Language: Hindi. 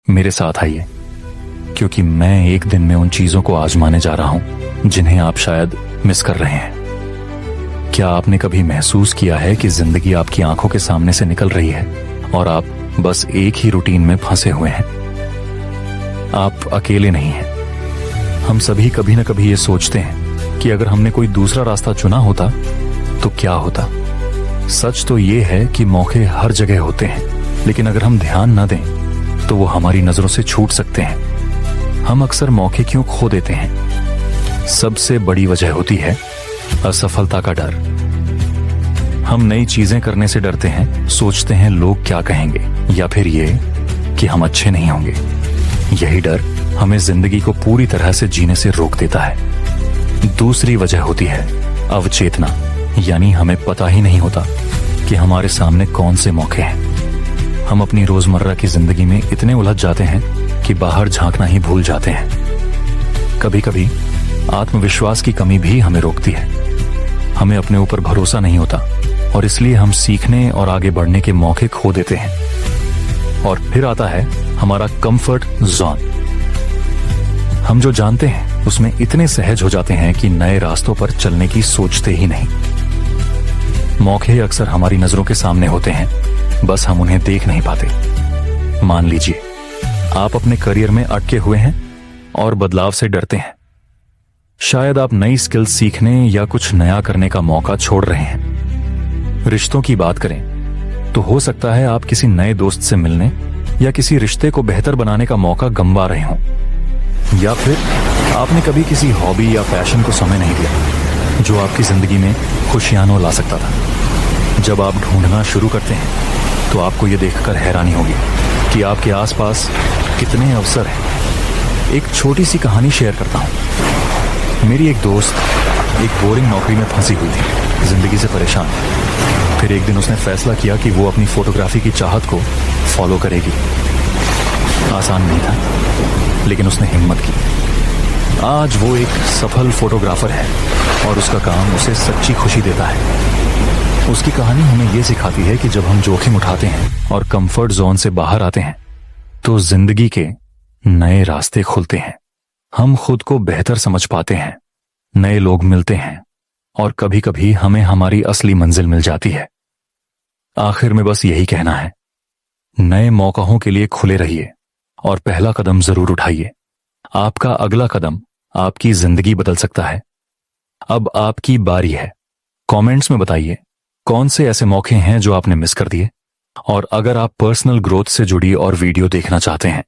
मेरे साथ आइए, क्योंकि मैं एक दिन में उन चीजों को आजमाने जा रहा हूं जिन्हें आप शायद मिस कर रहे हैं। क्या आपने कभी महसूस किया है कि जिंदगी आपकी आंखों के सामने से निकल रही है और आप बस एक ही रूटीन में फंसे हुए हैं? आप अकेले नहीं हैं। हम सभी कभी ना कभी ये सोचते हैं कि अगर हमने कोई दूसरा रास्ता चुना होता तो क्या होता। सच तो ये है कि मौके हर जगह होते हैं, लेकिन अगर हम ध्यान न दें तो वो हमारी नजरों से छूट सकते हैं। हम अक्सर मौके क्यों खो देते हैं? सबसे बड़ी वजह होती है असफलता का डर। हम नई चीजें करने से डरते हैं, सोचते हैं लोग क्या कहेंगे, या फिर ये कि हम अच्छे नहीं होंगे। यही डर हमें जिंदगी को पूरी तरह से जीने से रोक देता है। दूसरी वजह होती है अवचेतना, यानी हमें पता ही नहीं होता कि हमारे सामने कौन से मौके हैं। हम अपनी रोजमर्रा की जिंदगी में इतने उलझ जाते हैं कि बाहर झांकना ही भूल जाते हैं। कभी कभी आत्मविश्वास की कमी भी हमें रोकती है। हमें अपने ऊपर भरोसा नहीं होता और इसलिए हम सीखने और आगे बढ़ने के मौके खो देते हैं। और फिर आता है हमारा कंफर्ट जोन। हम जो जानते हैं उसमें इतने सहज हो जाते हैं कि नए रास्तों पर चलने की सोचते ही नहीं। मौके अक्सर हमारी नजरों के सामने होते हैं, बस हम उन्हें देख नहीं पाते। मान लीजिए आप अपने करियर में अटके हुए हैं और बदलाव से डरते हैं। शायद आप नई स्किल सीखने या कुछ नया करने का मौका छोड़ रहे हैं। रिश्तों की बात करें तो हो सकता है आप किसी नए दोस्त से मिलने या किसी रिश्ते को बेहतर बनाने का मौका गंवा रहे हों, या फिर आपने कभी किसी हॉबी या पैशन को समय नहीं दिया जो आपकी जिंदगी में खुशियां ला सकता था। जब आप ढूंढना शुरू करते हैं तो आपको यह देखकर हैरानी होगी कि आपके आसपास कितने अवसर हैं। एक छोटी सी कहानी शेयर करता हूं। मेरी एक दोस्त एक बोरिंग नौकरी में फंसी हुई थी, जिंदगी से परेशान। फिर एक दिन उसने फैसला किया कि वो अपनी फोटोग्राफी की चाहत को फॉलो करेगी। आसान नहीं था, लेकिन उसने हिम्मत की। आज वो एक सफल फोटोग्राफर है और उसका काम उसे सच्ची खुशी देता है। उसकी कहानी हमें यह सिखाती है कि जब हम जोखिम उठाते हैं और कंफर्ट जोन से बाहर आते हैं तो जिंदगी के नए रास्ते खुलते हैं। हम खुद को बेहतर समझ पाते हैं, नए लोग मिलते हैं और कभी कभी हमें हमारी असली मंजिल मिल जाती है। आखिर में बस यही कहना है, नए मौकों के लिए खुले रहिए और पहला कदम जरूर उठाइए। आपका अगला कदम आपकी जिंदगी बदल सकता है। अब आपकी बारी है। कमेंट्स में बताइए कौन से ऐसे मौके हैं जो आपने मिस कर दिए। और अगर आप पर्सनल ग्रोथ से जुड़ी और वीडियो देखना चाहते हैं